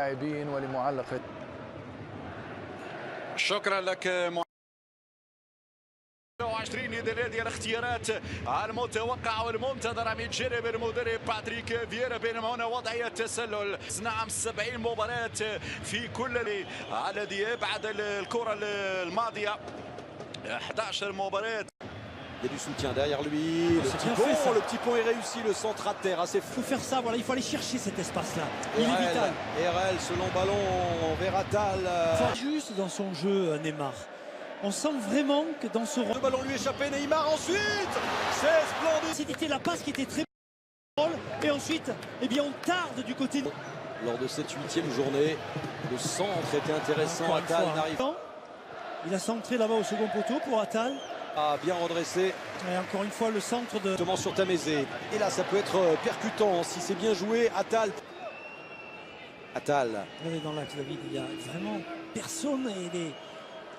لاعبين ولمعلق. شكرا لك 20 ديال الاختيارات المتوقعه والمنتظره من جانب المدرب باتريك فييرا، بينما هنا وضعيه تسلل. نعم 70 مباراه في كل الذي بعد الكره الماضيه 11 مباراه. Il y a du soutien derrière lui. Le petit pont est réussi, le centre à terre, assez fou. Il faut faire ça, voilà, il faut aller chercher cet espace-là. Il est vital. RL, ce long ballon vers Attal. Juste dans son jeu, Neymar. On sent vraiment que dans ce rôle. Le ballon lui échappé, Neymar ensuite. C'est splendide. C'était la passe qui était très bonne. Et ensuite, eh bien, on tarde du côté. Lors de cette 8e journée, le centre était intéressant. Attal n'arrive pas. Il a centré là-bas au second poteau pour Attal. Ah, bien redressé. Et encore une fois, le centre de. Justement sur Tamézé. Et là, ça peut être percutant si c'est bien joué. Attal. Regardez dans l'axe, David, il y a vraiment personne. Et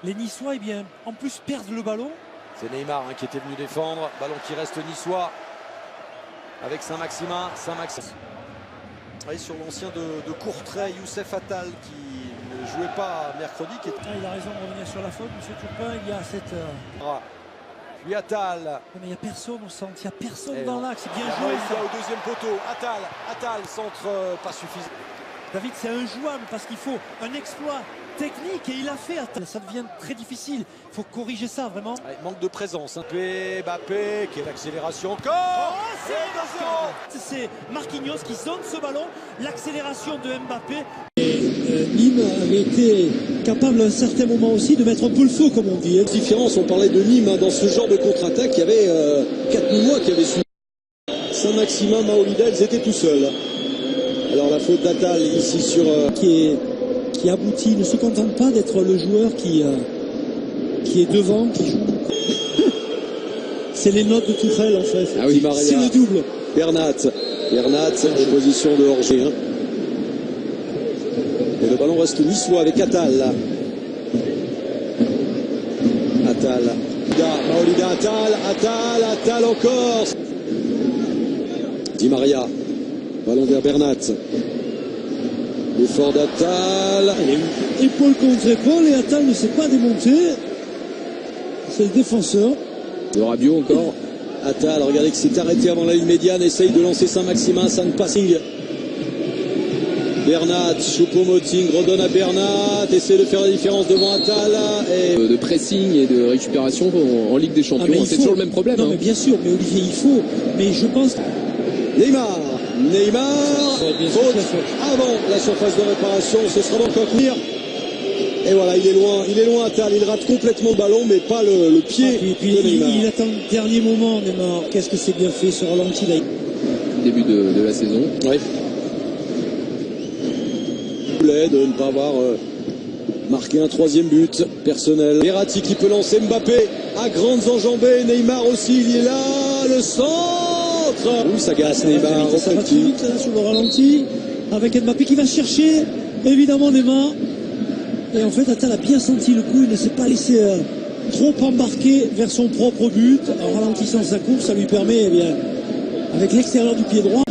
les Niçois, eh bien, en plus, perdent le ballon. C'est Neymar qui était venu défendre. Ballon qui reste niçois. Avec Saint-Maximin. Oui, sur l'ancien de Courtrai, Youssef Attal, qui ne jouait pas mercredi. Il a raison de revenir sur la faute, M. Turpin. Il y a cette. Puis Attal. Mais il n'y a personne au centre, il n'y a personne dans l'axe. C'est bien joué. Au deuxième poteau. Attal, centre pas suffisant. David, c'est injouable parce qu'il faut un exploit technique et il a fait. Ça devient très difficile. Il faut corriger ça vraiment. Ouais, manque de présence. Mbappé, qui est l'accélération encore. C'est Marquinhos qui zonne ce ballon. L'accélération de Mbappé. Nîmes avait été capable à un certain moment aussi de mettre un peu le feu, comme on dit. Différence, on parlait de Nîmes dans ce genre de contre-attaque. Il y avait 4 mois qui avaient suivi. Saint-Maximin, Maolida, ils étaient tout seuls. Alors la faute d'Attal ici sur qui aboutit, ne se contente pas d'être le joueur qui est devant, qui joue. C'est les notes de Tourelle en fait. Ah oui, c'est le double. Bernat en position de hors-jeu. Et le ballon reste niçois avec Attal. Maolida, Attal encore. Di Maria. Ballon vers Bernat. L'effort d'Attal. Épaule contre épaule et Attal ne s'est pas démonté. C'est le défenseur. Le Rabiot encore. Attal, regardez qu'il s'est arrêté avant la ligne médiane. Essaye de lancer Saint-Maximin. Ça ne passe. Bernat, Choupo-Moting redonne à Bernat. Essaye de faire la différence devant Attal. De pressing et de récupération en Ligue des Champions. C'est toujours le même problème. Non, mais bien sûr, mais Olivier, il faut. Mais je pense. Neymar, faute avant la surface de réparation, ce sera donc un coup. Et voilà, il est loin Attal, il rate complètement le ballon, mais pas le pied de Neymar. Il attend le dernier moment, Neymar. Qu'est-ce que c'est bien fait ce ralenti là. Début de la saison. Oui. De ne pas avoir marqué un 3e but personnel. Verratti qui peut lancer, Mbappé à grandes enjambées, Neymar aussi, il est là, le centre. Oui, ça gasse Neymar. Ça va très vite là, sur le ralenti, avec Mbappé qui va chercher, évidemment Neymar. Et en fait, Attal a bien senti le coup, il ne s'est pas laissé trop embarquer vers son propre but. En ralentissant sa course, ça lui permet, eh bien, avec l'extérieur du pied droit,